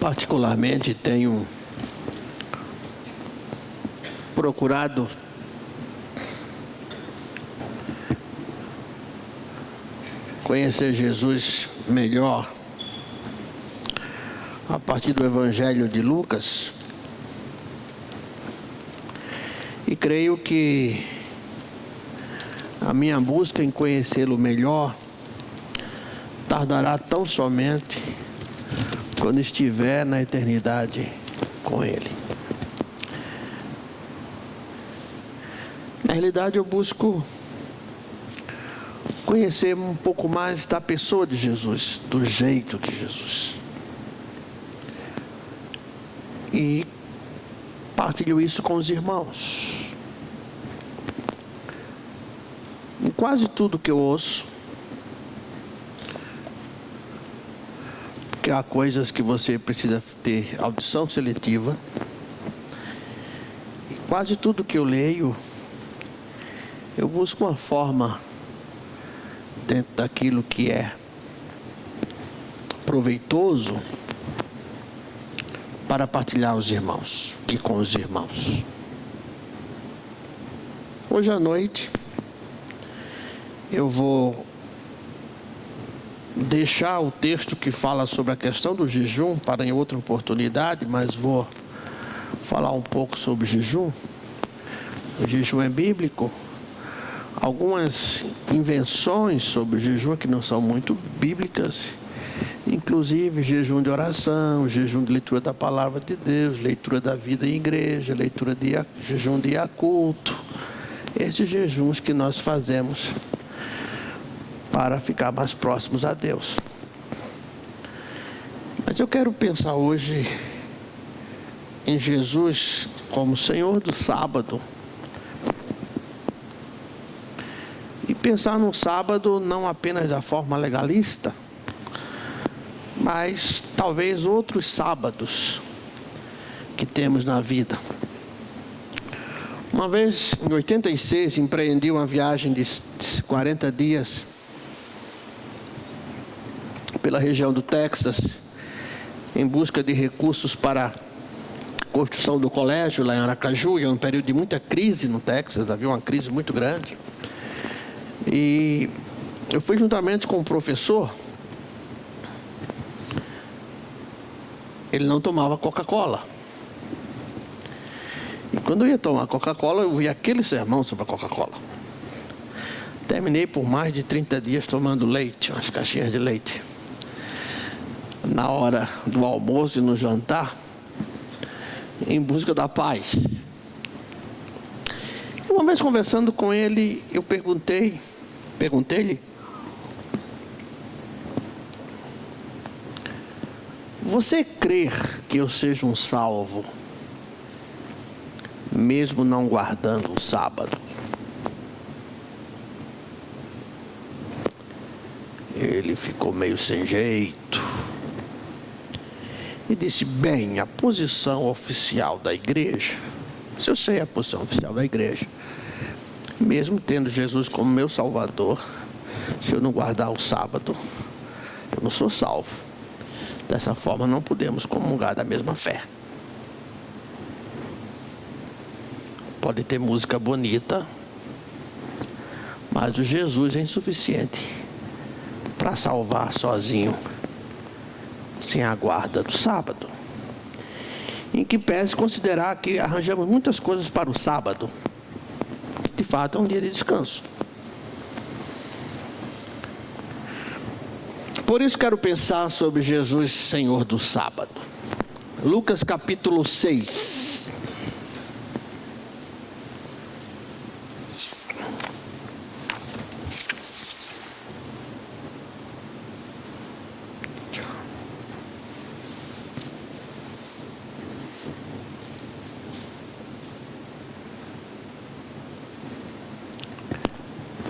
particularmente tenho procurado conhecer Jesus melhor a partir do Evangelho de Lucas, e creio que a minha busca em conhecê-lo melhor tardará tão somente quando estiver na eternidade com Ele. Na realidade, eu busco conhecer um pouco mais da pessoa de Jesus, do jeito de Jesus. E partilho isso com os irmãos. Em quase tudo que eu ouço, porque há coisas que você precisa ter audição seletiva, e quase tudo que eu leio, eu busco uma forma, dentro daquilo que é proveitoso, para partilhar os irmãos e com os irmãos. Hoje à noite eu vou deixar o texto que fala sobre a questão do jejum para em outra oportunidade, mas vou falar um pouco sobre jejum. O jejum é bíblico. Algumas invenções sobre o jejum que não são muito bíblicas, inclusive jejum de oração, jejum de leitura da palavra de Deus, leitura da vida em igreja, jejum de ir a culto. Esses jejuns que nós fazemos para ficar mais próximos a Deus. Mas eu quero pensar hoje em Jesus como Senhor do sábado. E pensar no sábado não apenas da forma legalista, mas talvez outros sábados que temos na vida. Uma vez, em 86, empreendi uma viagem de 40 dias pela região do Texas, em busca de recursos para a construção do colégio lá em Aracaju. É um período de muita crise no Texas, havia uma crise muito grande. E eu fui juntamente com um professor. Ele não tomava Coca-Cola. E quando eu ia tomar Coca-Cola, eu vi aquele sermão sobre a Coca-Cola. Terminei por mais de 30 dias tomando leite, umas caixinhas de leite. Na hora do almoço e no jantar, em busca da paz. Uma vez conversando com ele, eu perguntei-lhe: você crê que eu seja um salvo, mesmo não guardando o sábado? Ele ficou meio sem jeito e disse: bem, a posição oficial da igreja, se eu sei a posição oficial da igreja, mesmo tendo Jesus como meu Salvador, se eu não guardar o sábado, eu não sou salvo. Dessa forma, não podemos comungar da mesma fé. Pode ter música bonita, mas o Jesus é insuficiente para salvar sozinho, sem a guarda do sábado. Em que pese considerar que arranjamos muitas coisas para o sábado. De fato, é um dia de descanso. Por isso quero pensar sobre Jesus, Senhor do sábado. Lucas capítulo 6.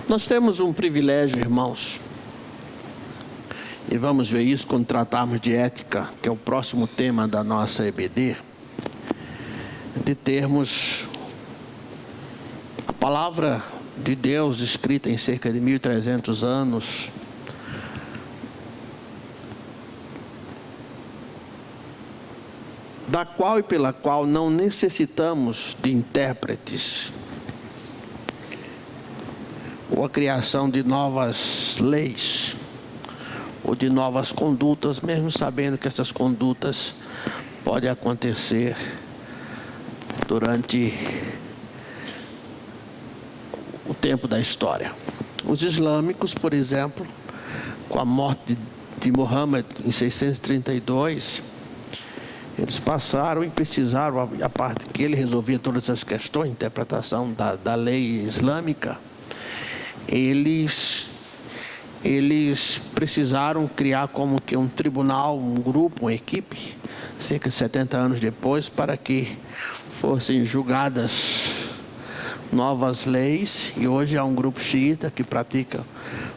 Nós temos um privilégio, irmãos, e vamos ver isso quando tratarmos de ética, que é o próximo tema da nossa EBD, de termos a palavra de Deus escrita em cerca de 1300 anos, da qual e pela qual não necessitamos de intérpretes, ou a criação de novas leis, ou de novas condutas, mesmo sabendo que essas condutas podem acontecer durante o tempo da história. Os islâmicos, por exemplo, com a morte de Muhammad em 632, eles passaram e precisaram, a parte que ele resolvia todas essas questões, interpretação da lei islâmica, eles precisaram criar como que um tribunal, um grupo, uma equipe, cerca de 70 anos depois, para que fossem julgadas novas leis. E hoje há um grupo xiita que pratica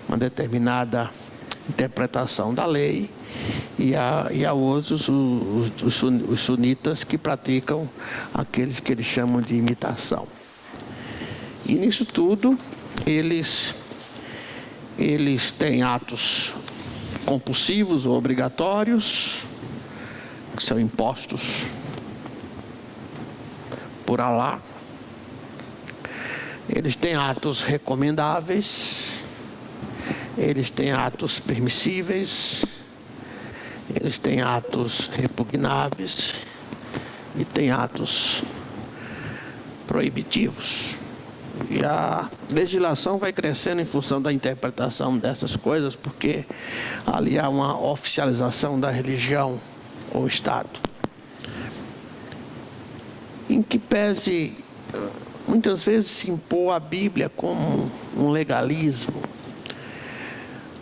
uma determinada interpretação da lei, e há outros, os sunitas, que praticam aqueles que eles chamam de imitação. E nisso tudo, eles têm atos compulsivos ou obrigatórios, que são impostos por Alá. Eles têm atos recomendáveis, eles têm atos permissíveis, eles têm atos repugnáveis e têm atos proibitivos. E a legislação vai crescendo em função da interpretação dessas coisas, porque ali há uma oficialização da religião ou Estado. Em que pese, muitas vezes, se impor a Bíblia como um legalismo,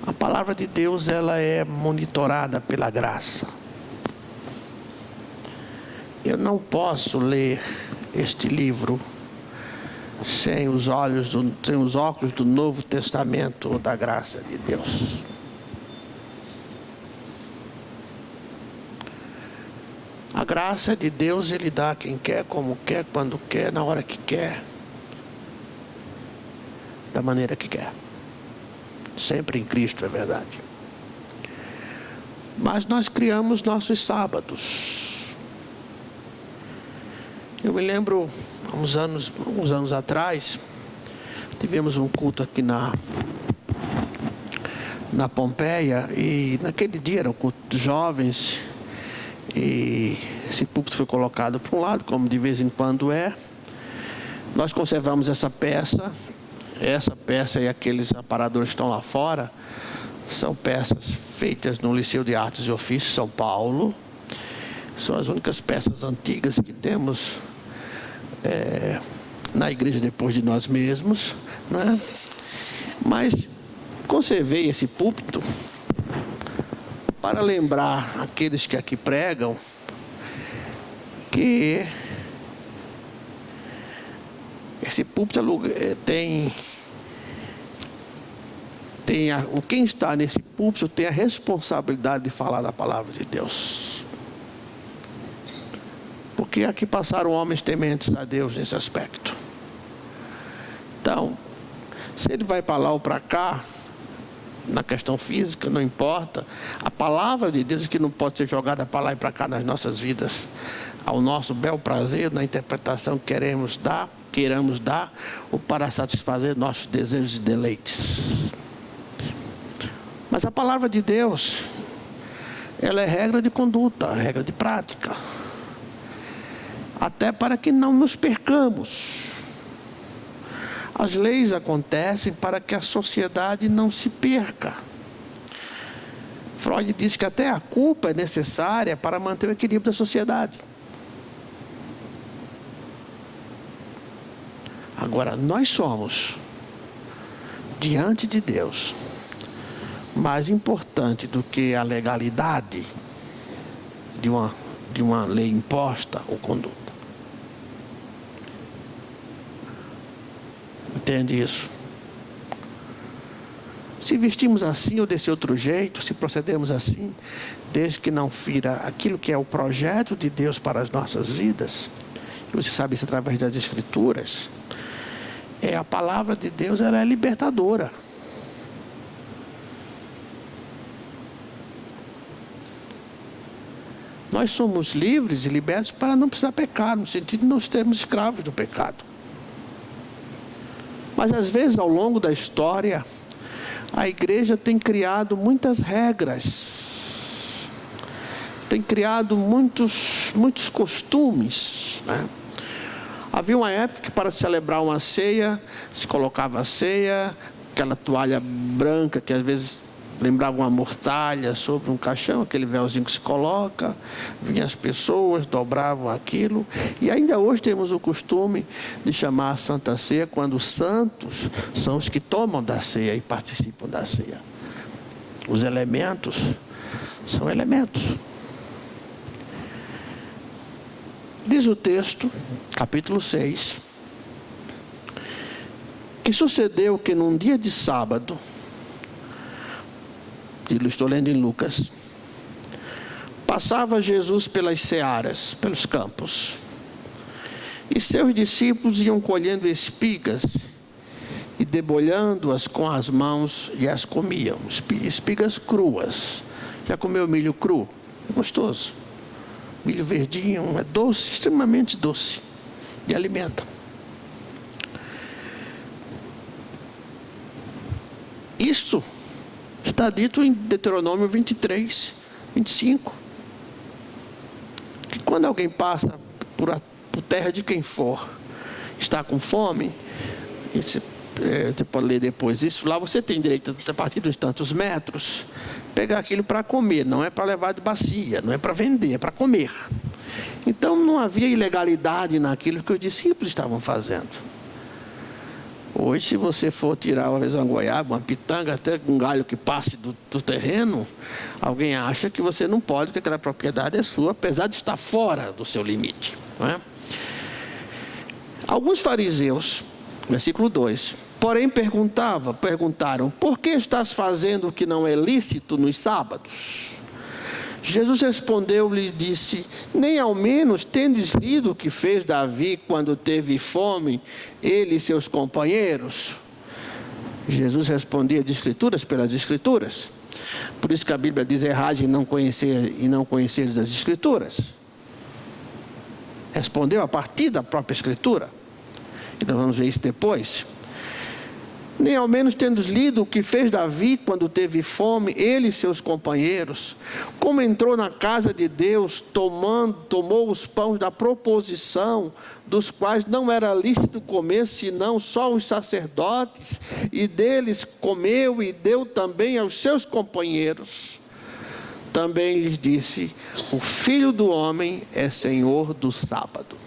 a palavra de Deus, ela é monitorada pela graça. Eu não posso ler este livro sem os óculos do Novo Testamento ou da graça de Deus. A graça de Deus, Ele dá a quem quer, como quer, quando quer, na hora que quer, da maneira que quer. Sempre em Cristo, é verdade. Mas nós criamos nossos sábados. Eu me lembro, alguns anos atrás, tivemos um culto aqui na Pompeia, e naquele dia era um culto de jovens, e esse púlpito foi colocado para um lado, como de vez em quando é. Nós conservamos essa peça e aqueles aparadores que estão lá fora, são peças feitas no Liceu de Artes e Ofícios, São Paulo. São as únicas peças antigas que temos na igreja depois de nós mesmos, né? Mas conservei esse púlpito para lembrar aqueles que aqui pregam que esse púlpito quem está nesse púlpito tem a responsabilidade de falar da palavra de Deus. Porque aqui passaram homens tementes a Deus nesse aspecto. Então, se ele vai para lá ou para cá, na questão física, não importa. A palavra de Deus que não pode ser jogada para lá e para cá nas nossas vidas, ao nosso bel prazer, na interpretação que queiramos dar, ou para satisfazer nossos desejos e deleites. Mas a palavra de Deus, ela é regra de conduta, regra de prática, até para que não nos percamos. As leis acontecem para que a sociedade não se perca. Freud diz que até a culpa é necessária para manter o equilíbrio da sociedade. Agora, nós somos, diante de Deus, mais importante do que a legalidade de uma lei imposta ou conduta. Entende isso? Se vestimos assim ou desse outro jeito, se procedermos assim, desde que não fira aquilo que é o projeto de Deus para as nossas vidas, e você sabe isso através das Escrituras, a palavra de Deus, ela é libertadora. Nós somos livres e libertos para não precisar pecar, no sentido de não sermos escravos do pecado. Mas às vezes, ao longo da história, a igreja tem criado muitas regras, tem criado muitos costumes, né? Havia uma época que, para celebrar uma ceia, se colocava a ceia, aquela toalha branca que às vezes lembrava uma mortalha sobre um caixão, aquele véuzinho que se coloca, vinham as pessoas, dobravam aquilo. E ainda hoje temos o costume de chamar a Santa Ceia quando os santos são os que tomam da ceia e participam da ceia. Os elementos são elementos. Diz o texto, capítulo 6, que sucedeu que num dia de sábado, estou lendo em Lucas, passava Jesus pelas searas, pelos campos, e seus discípulos iam colhendo espigas e debulhando-as com as mãos e as comiam, espigas cruas. Já comeu milho cru? É gostoso. Milho verdinho, é doce, extremamente doce, e alimenta. Isto está dito em Deuteronômio 23, 25. Que quando alguém passa por terra de quem for, está com fome, você pode ler depois isso, lá você tem direito, a partir dos tantos metros, pegar aquilo para comer, não é para levar de bacia, não é para vender, é para comer. Então não havia ilegalidade naquilo que os discípulos estavam fazendo. Hoje, se você for tirar uma vez uma goiaba, uma pitanga, até um galho que passe do terreno, alguém acha que você não pode, que aquela propriedade é sua, apesar de estar fora do seu limite, não é? Alguns fariseus, versículo 2, porém perguntaram, por que estás fazendo o que não é lícito nos sábados? Jesus respondeu-lhe e disse, nem ao menos tendes lido o que fez Davi quando teve fome, ele e seus companheiros? Jesus respondia de escrituras pelas escrituras. Por isso que a Bíblia diz, errais em não conheceres as escrituras. Respondeu a partir da própria escritura. E nós vamos ver isso depois. Nem ao menos tendo lido o que fez Davi quando teve fome, ele e seus companheiros, como entrou na casa de Deus, tomou os pães da proposição, dos quais não era lícito comer, senão só os sacerdotes, e deles comeu e deu também aos seus companheiros. Também lhes disse, o Filho do Homem é Senhor do sábado.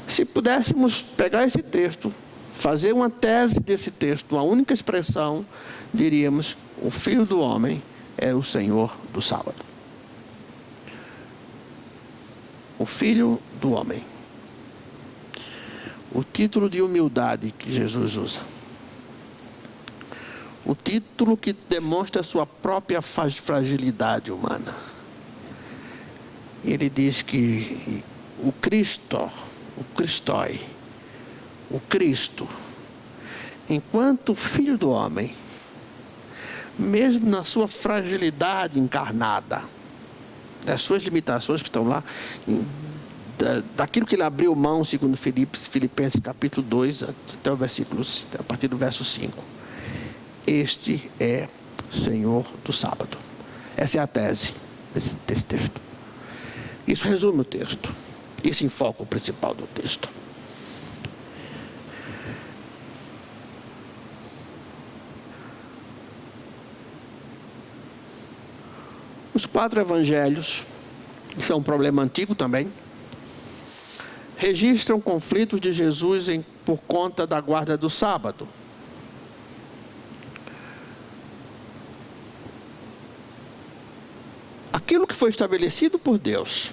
Se pudéssemos pegar esse texto, fazer uma tese desse texto, uma única expressão, diríamos, o Filho do Homem é o Senhor do sábado. O Filho do Homem. O título de humildade que Jesus usa. O título que demonstra a sua própria fragilidade humana. Ele diz que o Cristo, enquanto Filho do Homem, mesmo na sua fragilidade encarnada, das suas limitações que estão lá, daquilo que ele abriu mão, segundo Filipenses capítulo 2, até o versículo, a partir do verso 5. Este é Senhor do sábado. Essa é a tese desse texto. Isso resume o texto. Isso enfoca o principal do texto. Os 4 evangelhos, que são um problema antigo também, registram conflitos de Jesus por conta da guarda do sábado. Aquilo que foi estabelecido por Deus,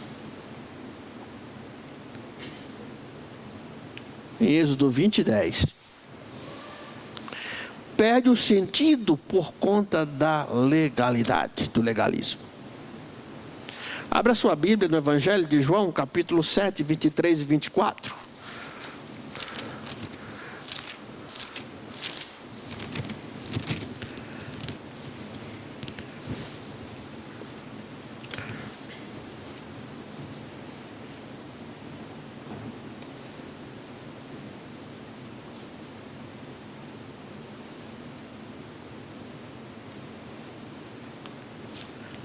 em Êxodo 20:10, perde o sentido por conta da legalidade, do legalismo. Abra sua Bíblia no Evangelho de João, capítulo 7, 23 e 24.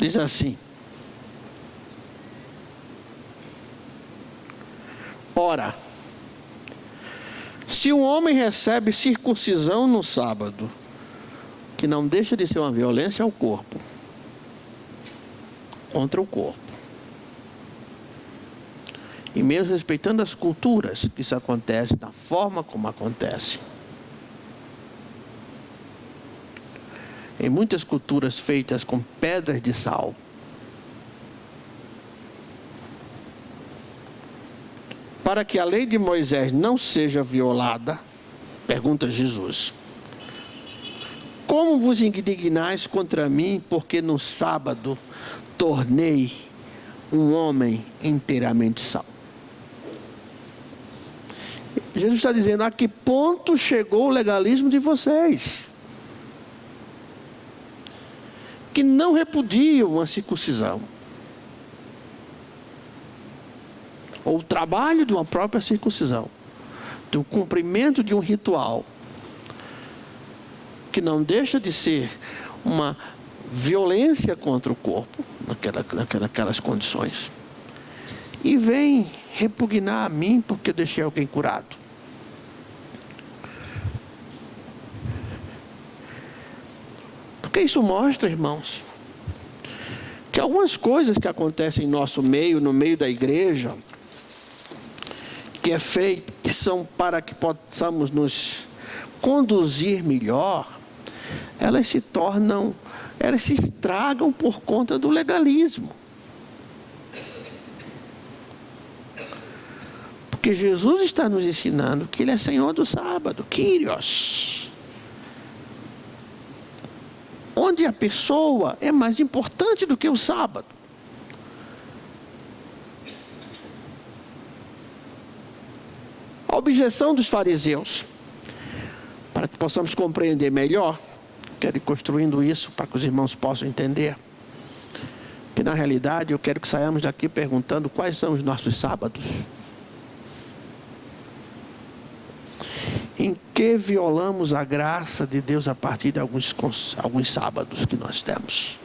Diz assim: ora, se um homem recebe circuncisão no sábado, que não deixa de ser uma violência ao corpo, contra o corpo, e mesmo respeitando as culturas que isso acontece, da forma como acontece. Em muitas culturas feitas com pedras de sal, para que a lei de Moisés não seja violada, pergunta Jesus: como vos indignais contra mim, porque no sábado tornei um homem inteiramente salvo? Jesus está dizendo: a que ponto chegou o legalismo de vocês, que não repudiam a circuncisão, ou o trabalho de uma própria circuncisão, do cumprimento de um ritual, que não deixa de ser uma violência contra o corpo, naquelas condições, e vem repugnar a mim porque deixei alguém curado. Porque isso mostra, irmãos, que algumas coisas que acontecem em nosso meio, no meio da igreja, que é feito, que são para que possamos nos conduzir melhor, elas se estragam por conta do legalismo. Porque Jesus está nos ensinando que Ele é Senhor do sábado, Kyrios. Onde a pessoa é mais importante do que o sábado. A objeção dos fariseus, para que possamos compreender melhor, quero ir construindo isso para que os irmãos possam entender, que na realidade eu quero que saiamos daqui perguntando quais são os nossos sábados. Em que violamos a graça de Deus a partir de alguns sábados que nós temos?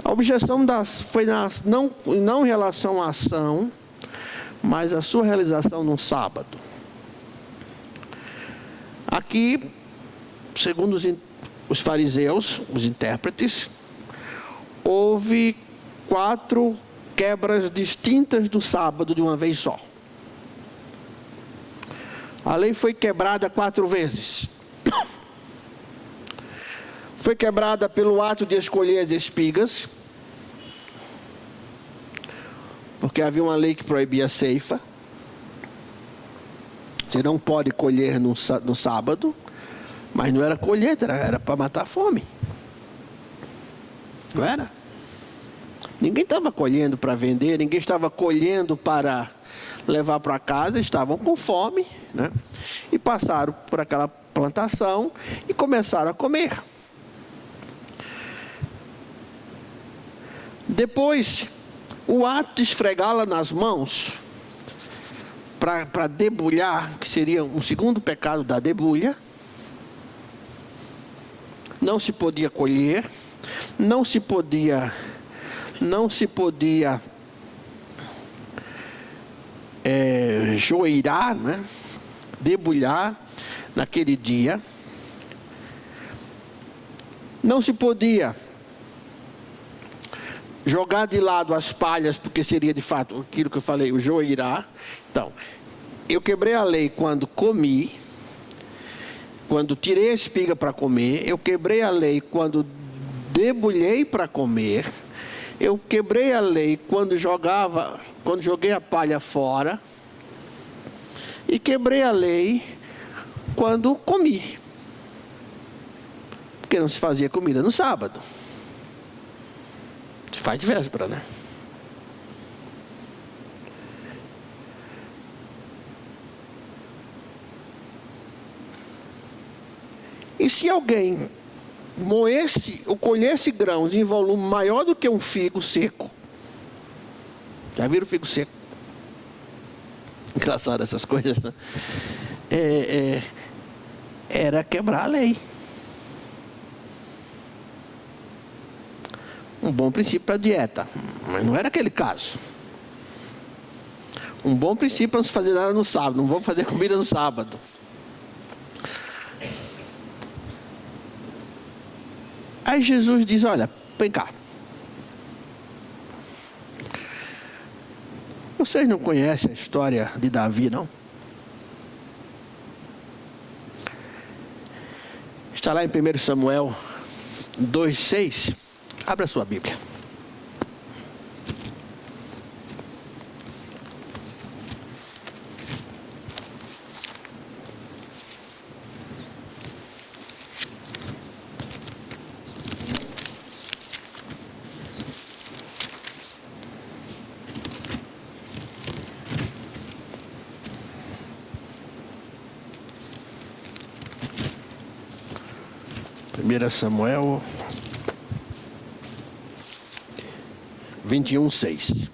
A objeção foi não em relação à ação, mas a sua realização no sábado. Aqui, segundo os fariseus, os intérpretes, houve 4 quebras distintas do sábado de uma vez só. A lei foi quebrada 4 vezes. Foi quebrada pelo ato de escolher as espigas, porque havia uma lei que proibia a ceifa. Você não pode colher no sábado, mas não era colheita, era para matar a fome. Não era? Ninguém estava colhendo para vender, ninguém estava colhendo para levar para casa, estavam com fome, né? E passaram por aquela plantação e começaram a comer. Depois, o ato de esfregá-la nas mãos, para debulhar, que seria um segundo pecado da debulha, não se podia colher, não se podia joeirar, né? Debulhar naquele dia. Não se podia jogar de lado as palhas, porque seria de fato aquilo que eu falei, o joeirar. Então, eu quebrei a lei quando comi, quando tirei a espiga para comer. Eu quebrei a lei quando debulhei para comer. Eu quebrei a lei quando joguei a palha fora. E quebrei a lei quando comi. Porque não se fazia comida no sábado. Se faz de véspera, né? E se alguém moesse ou colhesse grãos em volume maior do que um figo seco? Já viram o figo seco? Engraçado essas coisas, né? era quebrar a lei. Um bom princípio para a dieta, mas não era aquele caso. Um bom princípio para não se fazer nada no sábado, não vamos fazer comida no sábado. Aí Jesus diz, olha, vem cá. Vocês não conhecem a história de Davi, não? Está lá em 1 Samuel 2,6. Abra a sua Bíblia. Primeira Samuel 21:6.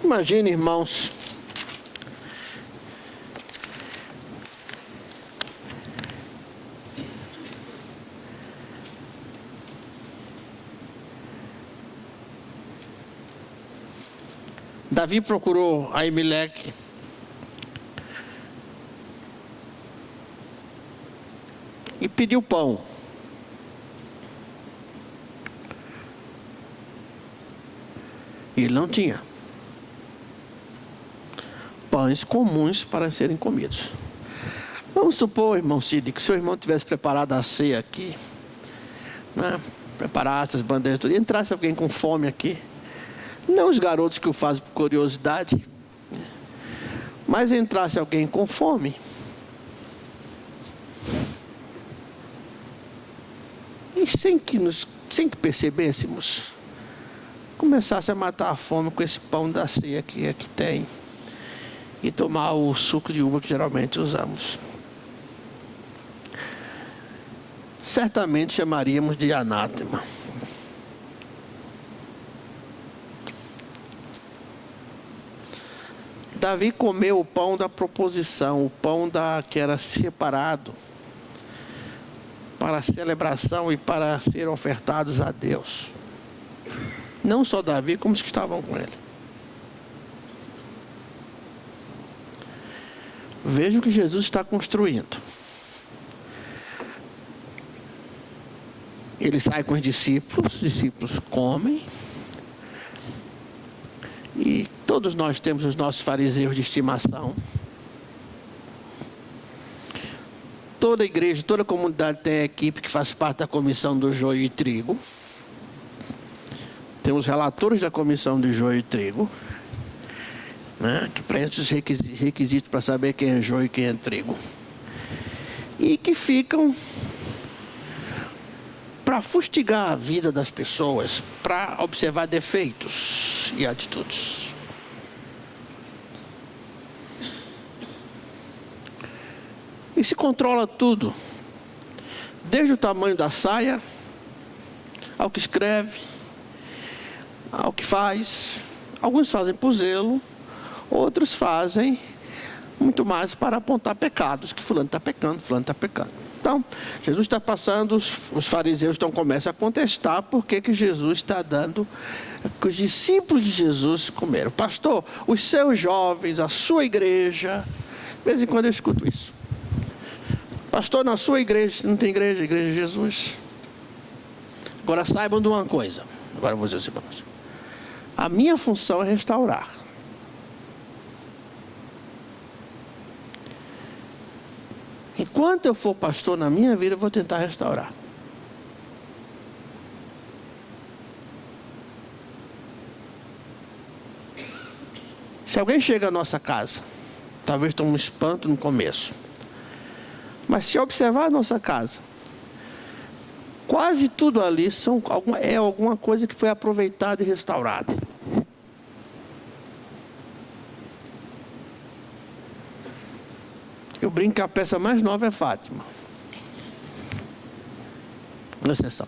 Imagine, irmãos, Davi procurou Aimeleque e pediu pão. E ele não tinha pães comuns para serem comidos. Vamos supor, irmão Cid, que seu irmão tivesse preparado a ceia aqui, né? Preparasse as bandejas tudo, e entrasse alguém com fome aqui. Não os garotos que o fazem por curiosidade, mas entrasse alguém com fome. E sem que percebêssemos, começasse a matar a fome com esse pão da ceia que aqui tem. E tomar o suco de uva que geralmente usamos. Certamente chamaríamos de anátema. Davi comeu o pão da proposição, o pão que era separado para a celebração e para ser ofertados a Deus. Não só Davi, como os que estavam com ele. Veja o que Jesus está construindo. Ele sai com os discípulos comem. E todos nós temos os nossos fariseus de estimação. Toda igreja, toda comunidade tem a equipe que faz parte da comissão do joio e trigo. Temos relatores da comissão de joio e trigo, né, que preenchem os requisitos para saber quem é joio e quem é trigo. E que ficam para fustigar a vida das pessoas, para observar defeitos e atitudes. E se controla tudo, desde o tamanho da saia, ao que escreve, ao que faz. Alguns fazem por zelo, outros fazem muito mais para apontar pecados, que fulano está pecando, fulano está pecando. Então, Jesus está passando, os fariseus começam a contestar por que Jesus está dando, que os discípulos de Jesus comeram. Pastor, os seus jovens, a sua igreja, de vez em quando eu escuto isso. Pastor, na sua igreja, não tem igreja, a igreja de Jesus. Agora saibam de uma coisa, agora eu vou dizer assim para vocês. A minha função é restaurar. Enquanto eu for pastor na minha vida, eu vou tentar restaurar. Se alguém chega à nossa casa, talvez tome um espanto no começo, mas se observar a nossa casa, quase tudo ali é alguma coisa que foi aproveitada e restaurada. Eu brinco que a peça mais nova é Fátima. Uma exceção.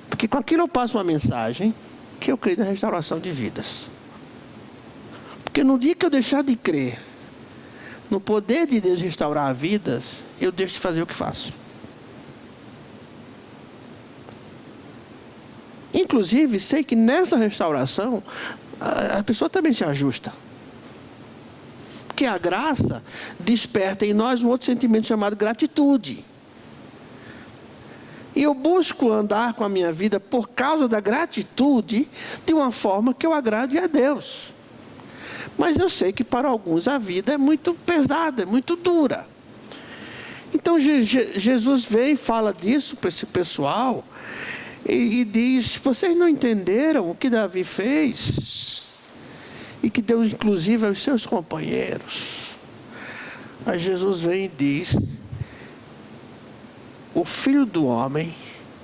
Porque com aquilo eu passo uma mensagem que eu creio na restauração de vidas. Porque no dia que eu deixar de crer no poder de Deus restaurar vidas, eu deixo de fazer o que faço. Inclusive, sei que nessa restauração, a pessoa também se ajusta. Porque a graça desperta em nós um outro sentimento chamado gratitude. E eu busco andar com a minha vida por causa da gratitude de uma forma que eu agrade a Deus. Mas eu sei que para alguns a vida é muito pesada, é muito dura. Então Jesus vem e fala disso para esse pessoal e diz: vocês não entenderam o que Davi fez e que deu inclusive aos seus companheiros. Aí Jesus vem e diz: o Filho do Homem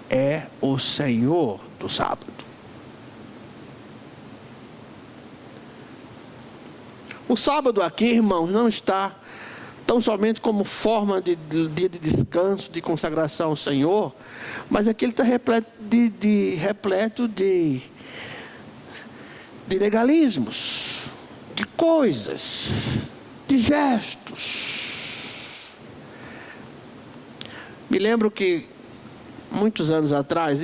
é o Senhor do sábado. O sábado aqui, irmãos, não está tão somente como forma de dia de descanso, de consagração ao Senhor, mas aqui ele está repleto de legalismos, de coisas, de gestos. Me lembro que muitos anos atrás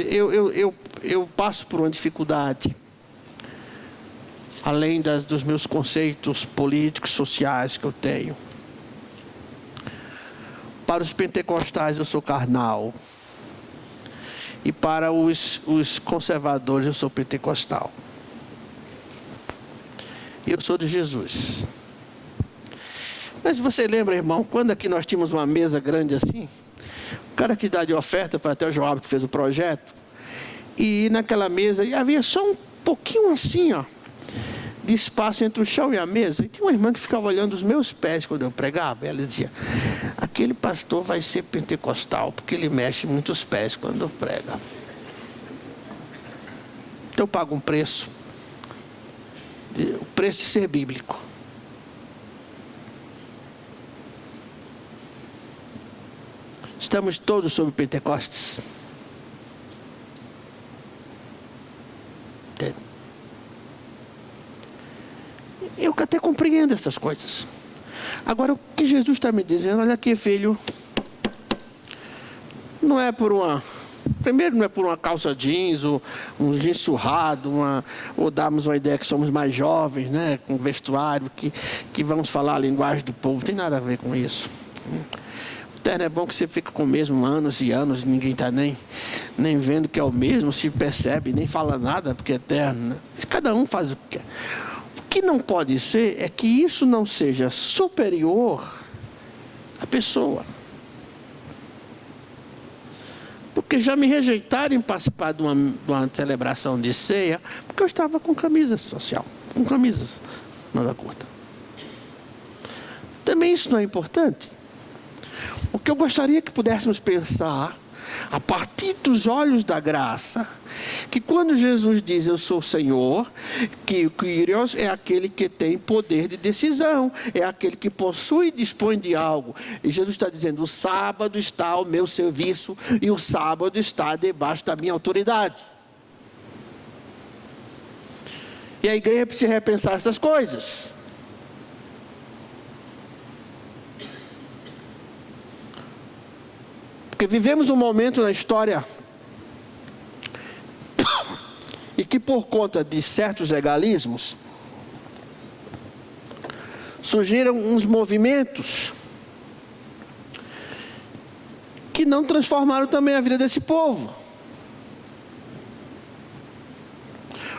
eu passo por uma dificuldade, além dos meus conceitos políticos, sociais que eu tenho. Para os pentecostais eu sou carnal, e para os conservadores eu sou pentecostal. E eu sou de Jesus. Mas você lembra, irmão, quando aqui nós tínhamos uma mesa grande assim, o cara que dá de oferta, foi até o Joab que fez o projeto, e naquela mesa e havia só um pouquinho assim, ó, de espaço entre o chão e a mesa. E tinha uma irmã que ficava olhando os meus pés quando eu pregava. Ela dizia: aquele pastor vai ser pentecostal, porque ele mexe muito os pés quando prega. Então eu pago um preço. O preço de ser bíblico. Estamos todos sob Pentecostes. Entende? Eu até compreendo essas coisas. Agora, o que Jesus está me dizendo: olha aqui, filho, não é por uma... Primeiro, não é por uma calça jeans, ou um jeans surrado, ou darmos uma ideia que somos mais jovens, né, com vestuário, que vamos falar a linguagem do povo. Não tem nada a ver com isso. O terno é bom que você fica com o mesmo anos e anos, e ninguém está nem vendo que é o mesmo, se percebe, nem fala nada, porque é eterno, né? Cada um faz o que quer. O que não pode ser é que isso não seja superior à pessoa. Porque já me rejeitaram em participar de uma celebração de ceia, porque eu estava com camisa social, com camisas manga curta. Também isso não é importante. O que eu gostaria que pudéssemos pensar, a partir dos olhos da graça, que quando Jesus diz eu sou o Senhor, que o Kyrios é aquele que tem poder de decisão, é aquele que possui e dispõe de algo. E Jesus está dizendo: o sábado está ao meu serviço e o sábado está debaixo da minha autoridade. E a igreja precisa repensar essas coisas. Porque vivemos um momento na história e que, por conta de certos legalismos, surgiram uns movimentos que não transformaram também a vida desse povo.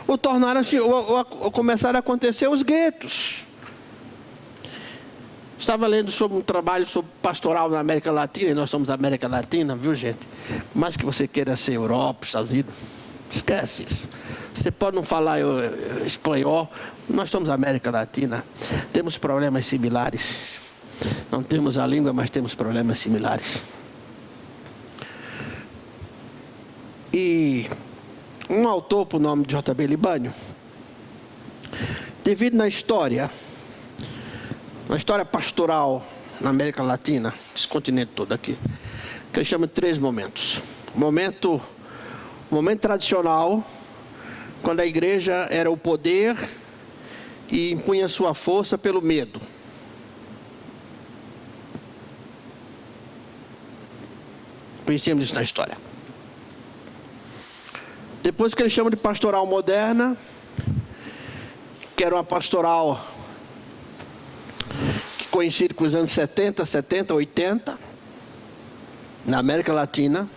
Ou tornaram-se, ou começaram a acontecer os guetos. Estava lendo sobre um trabalho sobre pastoral na América Latina, e nós somos América Latina, viu, gente? Mais que você queira ser Europa, Estados Unidos, esquece isso. Você pode não falar espanhol, nós somos América Latina, temos problemas similares. Não temos a língua, mas temos problemas similares. E um autor, por nome de J.B. Libânio, devido na história pastoral na América Latina, esse continente todo aqui, que ele chama de 3 momentos. O momento tradicional, quando a igreja era o poder e impunha sua força pelo medo. Conhecemos isso na história. Depois que eles chamam de pastoral moderna, que era uma pastoral que coincide com os anos 70, 80, na América Latina,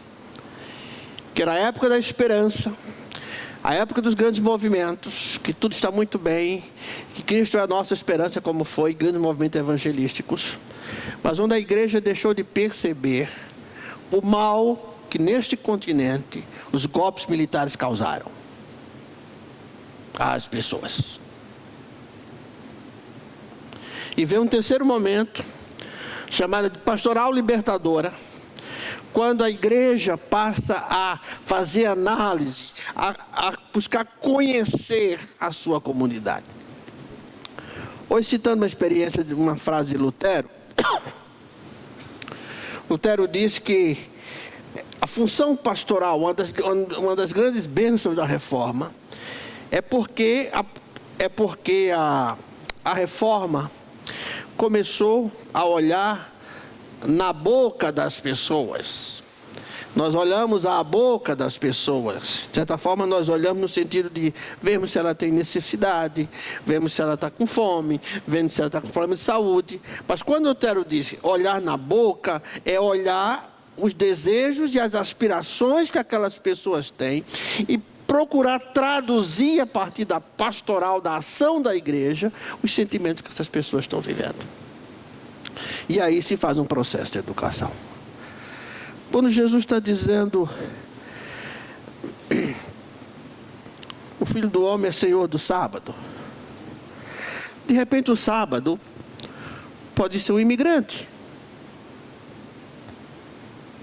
que era a época da esperança, a época dos grandes movimentos, que tudo está muito bem, que Cristo é a nossa esperança, como foi, grandes movimentos evangelísticos, mas onde a igreja deixou de perceber o mal que neste continente os golpes militares causaram às pessoas. E veio um terceiro momento, chamado de pastoral libertadora, quando a igreja passa a fazer análise, a buscar conhecer a sua comunidade. Hoje, citando uma experiência de uma frase de Lutero, Lutero disse que a função pastoral, uma das grandes bênçãos da reforma, é porque a reforma começou a olhar na boca das pessoas. Nós olhamos a boca das pessoas. De certa forma, nós olhamos no sentido de vemos se ela tem necessidade, vemos se ela está com fome, vemos se ela está com problema de saúde. Mas quando Lutero disse olhar na boca, é olhar os desejos e as aspirações que aquelas pessoas têm e procurar traduzir a partir da pastoral, da ação da igreja, os sentimentos que essas pessoas estão vivendo. E aí se faz um processo de educação. Quando Jesus está dizendo, o Filho do Homem é Senhor do sábado, de repente o sábado pode ser um imigrante,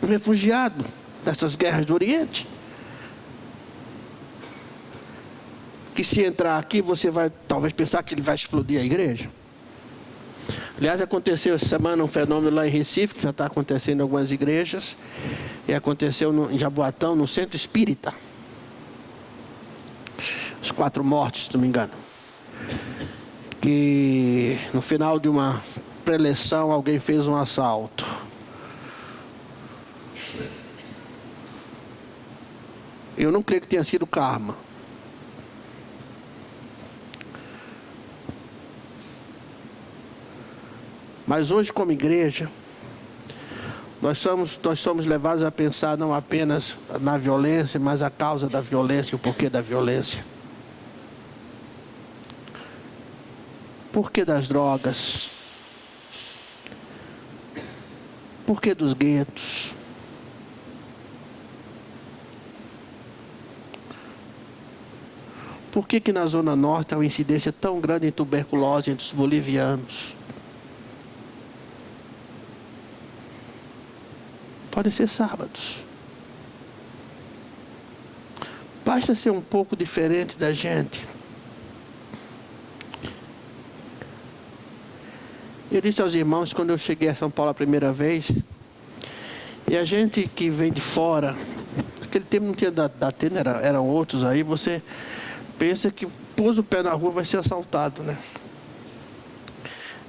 um refugiado dessas guerras do Oriente, que se entrar aqui você vai talvez pensar que ele vai explodir a igreja. Aliás, aconteceu essa semana um fenômeno lá em Recife, que já está acontecendo em algumas igrejas, e aconteceu em Jaboatão, no centro espírita. Os 4 mortos, se não me engano. Que no final de uma preleção alguém fez um assalto. Eu não creio que tenha sido karma. Mas hoje, como igreja, nós somos levados a pensar não apenas na violência, mas a causa da violência e o porquê da violência. Porquê das drogas? Porquê dos guetos? Por que na Zona Norte há uma incidência tão grande em tuberculose entre os bolivianos? Podem ser sábados. Basta ser um pouco diferente da gente. Eu disse aos irmãos, quando eu cheguei a São Paulo a primeira vez, e a gente que vem de fora, naquele tempo não tinha Datena, eram outros aí, você pensa que pôs o pé na rua vai ser assaltado, né?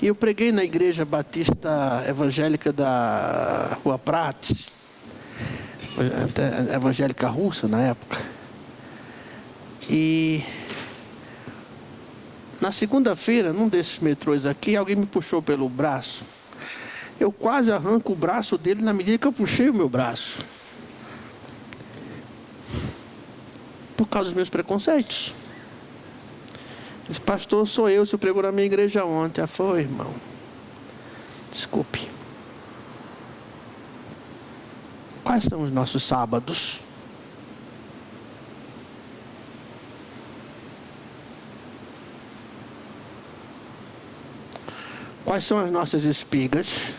E eu preguei na igreja batista evangélica da Rua Prates, até evangélica russa na época. E na segunda-feira, num desses metrôs aqui, alguém me puxou pelo braço. Eu quase arranco o braço dele na medida que eu puxei o meu braço. Por causa dos meus preconceitos. Esse pastor sou eu, se eu pregou na minha igreja ontem. Foi, irmão. Desculpe. Quais são os nossos sábados? Quais são as nossas espigas?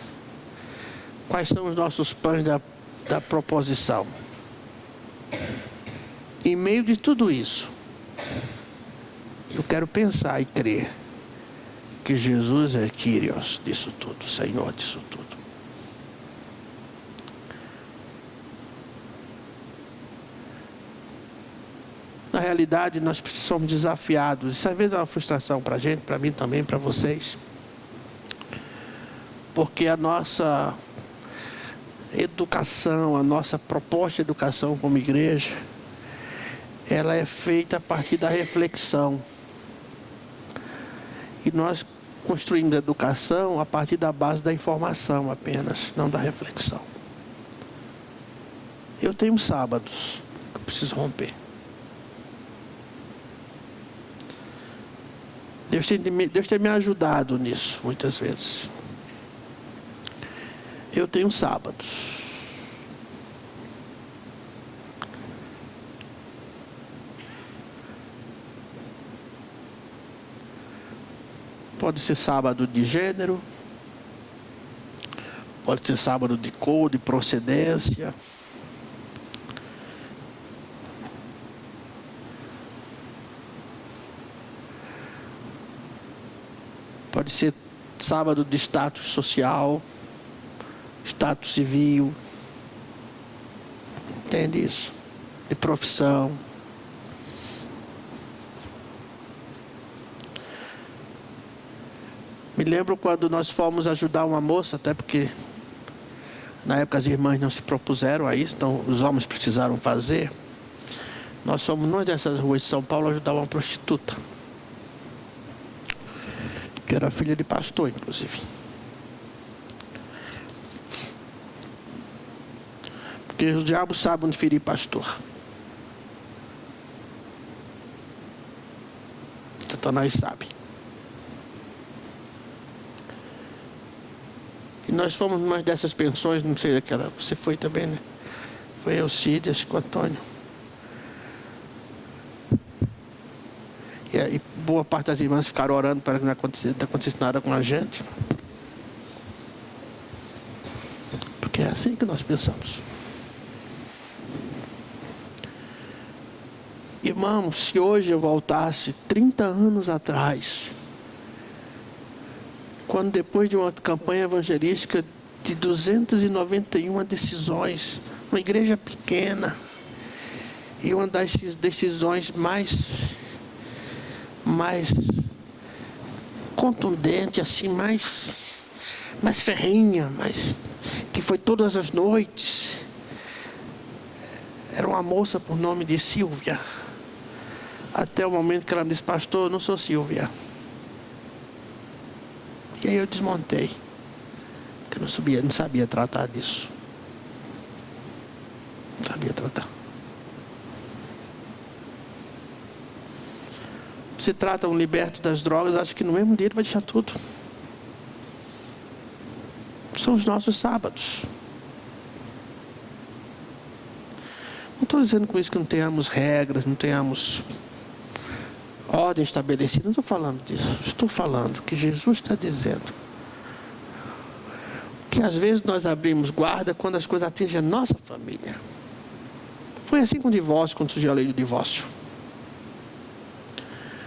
Quais são os nossos pães da proposição? Em meio de tudo isso, eu quero pensar e crer que Jesus é Kyrios disso tudo, Senhor disso tudo. Na realidade, nós somos desafiados. Isso às vezes é uma frustração para a gente, para mim também, para vocês. Porque a nossa educação, a nossa proposta de educação como igreja, ela é feita a partir da reflexão. E nós construímos a educação a partir da base da informação apenas, não da reflexão. Eu tenho sábados que eu preciso romper. Deus tem me ajudado nisso, muitas vezes. Eu tenho sábados. Pode ser sábado de gênero, pode ser sábado de cor, de procedência. Pode ser sábado de status social, status civil. Entende isso? De profissão. Me lembro quando nós fomos ajudar uma moça, até porque na época as irmãs não se propuseram a isso, então os homens precisaram fazer. Nós fomos numa dessas ruas de São Paulo ajudar uma prostituta, que era filha de pastor, inclusive. Porque o diabo sabe onde ferir pastor. Satanás sabe. E nós fomos numa dessas pensões, não sei daquela, você foi também, né? Foi eu, Cid, acho que o Antônio. E boa parte das irmãs ficaram orando para que não acontecesse nada com a gente. Porque é assim que nós pensamos. Irmãos, se hoje eu voltasse 30 anos atrás, quando depois de uma campanha evangelística de 291 decisões, uma igreja pequena, e uma das decisões mais contundente, assim, mais ferrenha, que foi todas as noites. Era uma moça por nome de Silvia. Até o momento que ela me disse: pastor, eu não sou Silvia. E aí eu desmontei, porque eu não sabia tratar disso. Não sabia tratar. Se trata um liberto das drogas, acho que no mesmo dia ele vai deixar tudo. São os nossos sábados. Não estou dizendo com isso que não tenhamos regras, não tenhamos ordem estabelecida. Não estou falando disso. Estou falando que Jesus está dizendo que às vezes nós abrimos guarda quando as coisas atingem a nossa família. Foi assim com o divórcio, quando surgiu a lei do divórcio.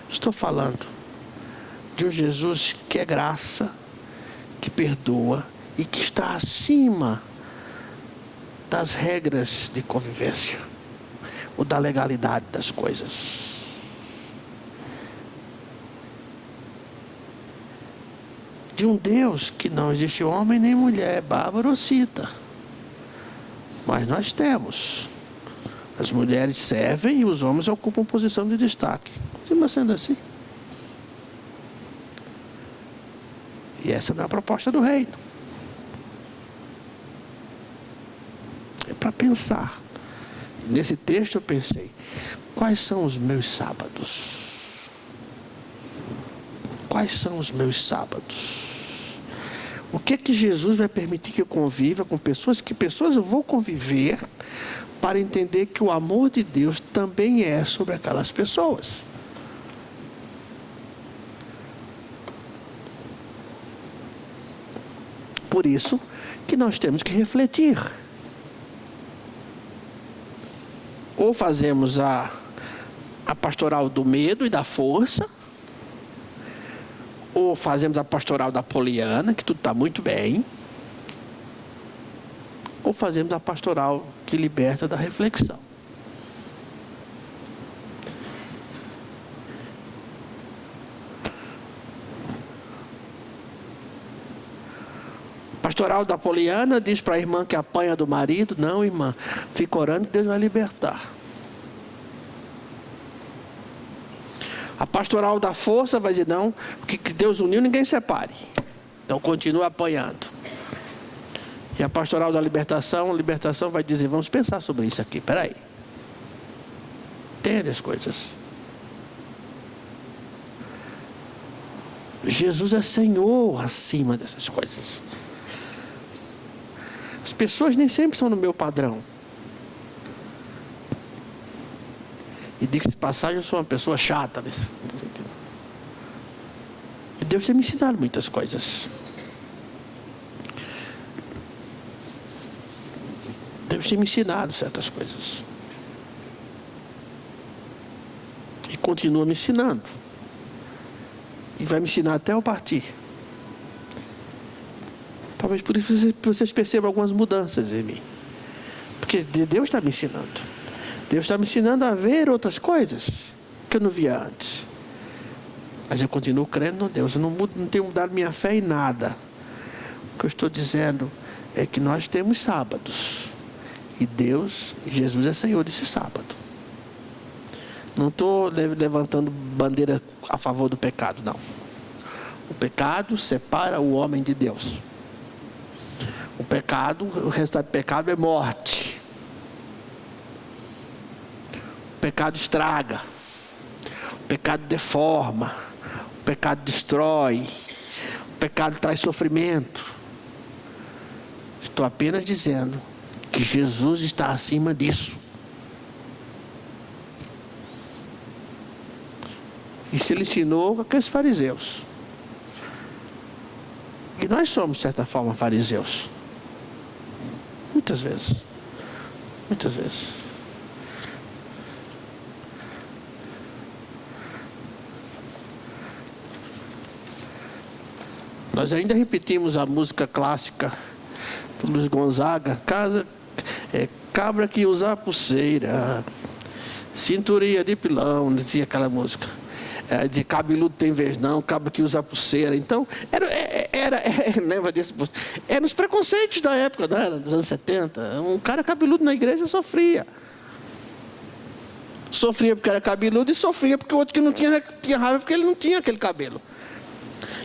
Estou falando de um Jesus que é graça, que perdoa e que está acima das regras de convivência ou da legalidade das coisas. De um Deus que não existe homem nem mulher, bárbaro ou cita. Mas nós temos. As mulheres servem e os homens ocupam posição de destaque. Continua sendo assim. E essa não é a proposta do reino. É para pensar. Nesse texto eu pensei: quais são os meus sábados? Quais são os meus sábados? O que é que Jesus vai permitir que eu conviva com pessoas? Que pessoas eu vou conviver para entender que o amor de Deus também é sobre aquelas pessoas? Por isso que nós temos que refletir. Ou fazemos a pastoral do medo e da força, ou fazemos a pastoral da poliana, que tudo está muito bem, ou fazemos a pastoral que liberta da reflexão. pastoral da Poliana diz para a irmã que apanha do marido: não, irmã, fica orando que Deus vai libertar. A pastoral da força vai dizer: não, que Deus uniu, ninguém separe. Então continua apanhando. E a pastoral da libertação vai dizer: vamos pensar sobre isso aqui, peraí. Entende as coisas? Jesus é Senhor acima dessas coisas. As pessoas nem sempre são no meu padrão. E diga-se de passagem, eu sou uma pessoa chata nesse sentido. E Deus tem me ensinado muitas coisas. Deus tem me ensinado certas coisas. E continua me ensinando. E vai me ensinar até eu partir. Talvez por isso vocês percebam algumas mudanças em mim. Porque Deus está me ensinando. Deus está me ensinando a ver outras coisas que eu não via antes. Mas eu continuo crendo no Deus. Eu não tenho mudado minha fé em nada. O que eu estou dizendo é que nós temos sábados. E Deus, Jesus é Senhor desse sábado. Não estou levantando bandeira a favor do pecado, não. O pecado separa o homem de Deus. O resultado do pecado é morte. O pecado estraga. O pecado deforma. O pecado destrói. O pecado traz sofrimento. Estou apenas dizendo que Jesus está acima disso. Isso ele ensinou aqueles fariseus. E nós somos, de certa forma, fariseus. Muitas vezes. Muitas vezes. Nós ainda repetimos a música clássica do Luiz Gonzaga: cabra que usa pulseira, cinturinha de pilão, dizia aquela música. De cabeludo tem vez não, cabra que usa pulseira. Então, lembra disso? Era os preconceitos da época, não era? Dos anos 70. Um cara cabeludo na igreja sofria. Sofria porque era cabeludo e sofria porque o outro que não tinha raiva porque ele não tinha aquele cabelo.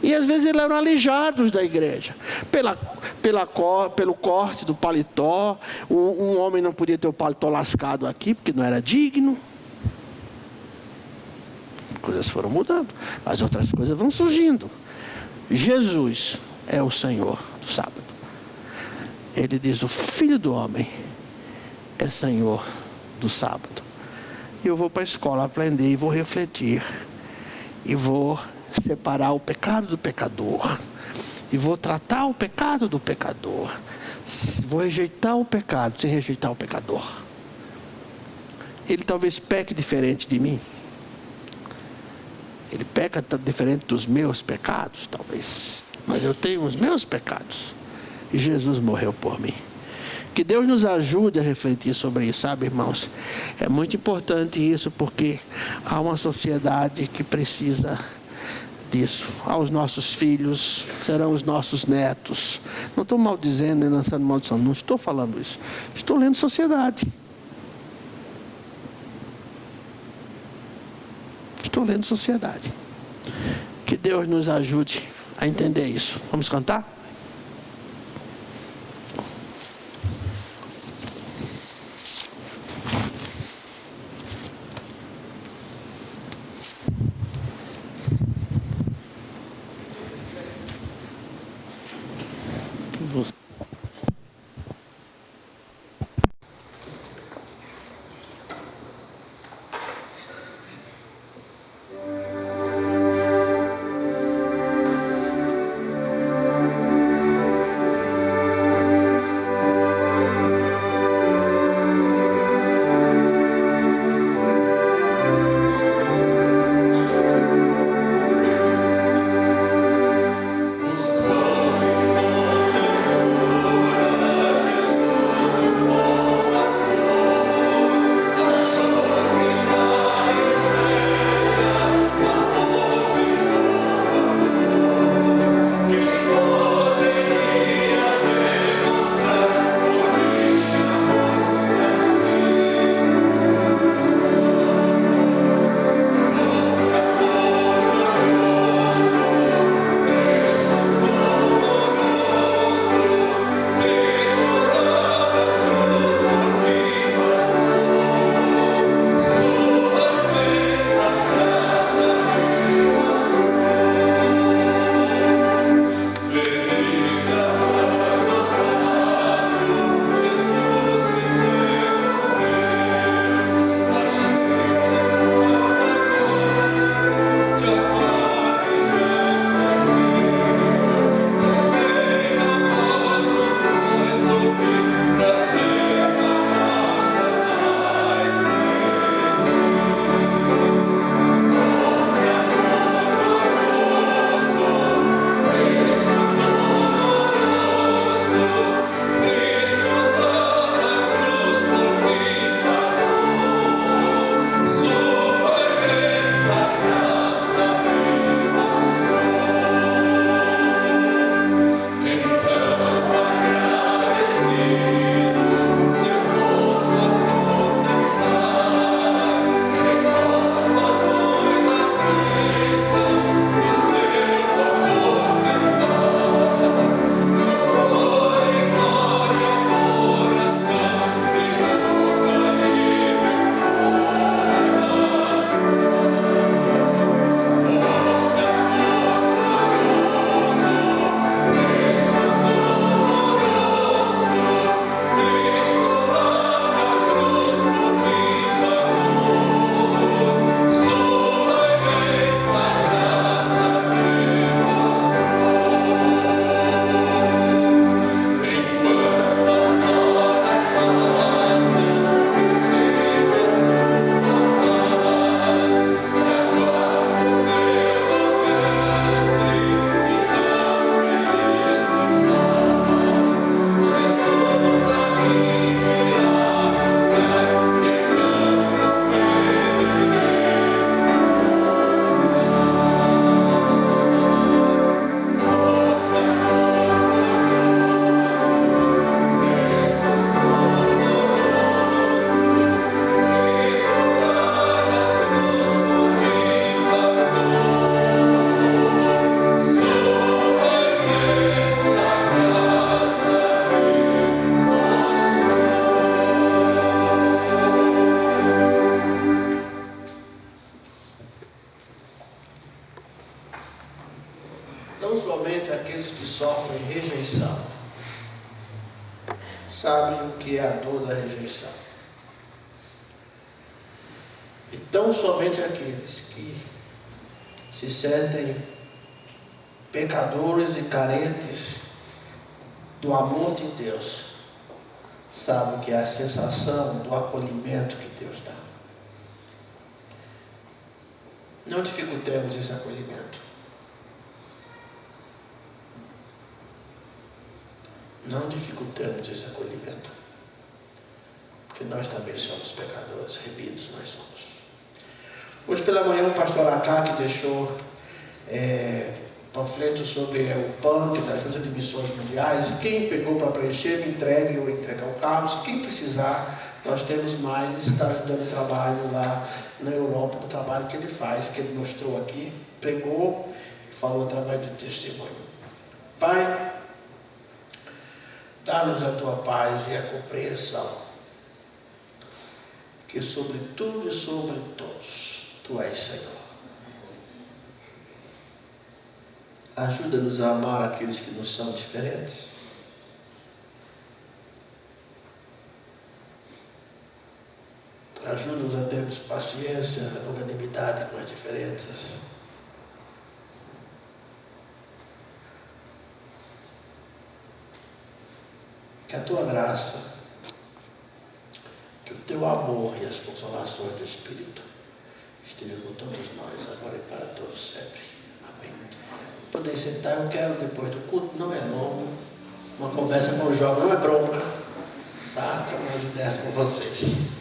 E às vezes eles eram alijados da igreja. Pelo corte do paletó. Um homem não podia ter o paletó lascado aqui porque não era digno. Coisas foram mudando, as outras coisas vão surgindo. Jesus é o Senhor do sábado. Ele diz: o Filho do Homem é Senhor do sábado. E eu vou para a escola aprender e vou refletir. E vou separar o pecado do pecador. E vou tratar o pecado do pecador. Vou rejeitar o pecado sem rejeitar o pecador. Ele talvez peque diferente de mim. Ele peca diferente dos meus pecados, talvez. Mas eu tenho os meus pecados. E Jesus morreu por mim. Que Deus nos ajude a refletir sobre isso, sabe, irmãos? É muito importante isso, porque há uma sociedade que precisa disso. Aos nossos filhos, serão os nossos netos. Não estou maldizendo nem lançando maldição, não estou falando isso. Estou lendo sociedade. Estou lendo sociedade. Que Deus nos ajude a entender isso. Vamos cantar? somente aqueles que sofrem rejeição sabem o que é a dor da rejeição. E tão somente aqueles que se sentem pecadores e carentes do amor de Deus sabem que é a sensação do acolhimento que Deus dá. Não dificultemos esse acolhimento. Não dificultemos esse acolhimento. Porque nós também somos pecadores, remidos nós somos. Hoje pela manhã o pastor Acá, que deixou panfleto sobre o PAN, da Junta de Missões Mundiais. Quem pegou para preencher, me entregue ou entregar o Carlos. Quem precisar, nós temos mais, está ajudando o trabalho lá na Europa, do trabalho que ele faz, que ele mostrou aqui, pregou, falou através do testemunho. Pai, dá-nos a tua paz e a compreensão, que sobre tudo e sobre todos, tu és Senhor. Ajuda-nos a amar aqueles que nos são diferentes. Ajuda-nos a termos paciência, longanimidade com as diferenças. Que a tua graça, que o teu amor e as consolações do Espírito estejam com todos nós, agora e para todos sempre. Amém. Podem sentar, eu quero depois do culto, não é longo, uma conversa com o jovem, não é bronca, tá? Trocar umas ideias com vocês.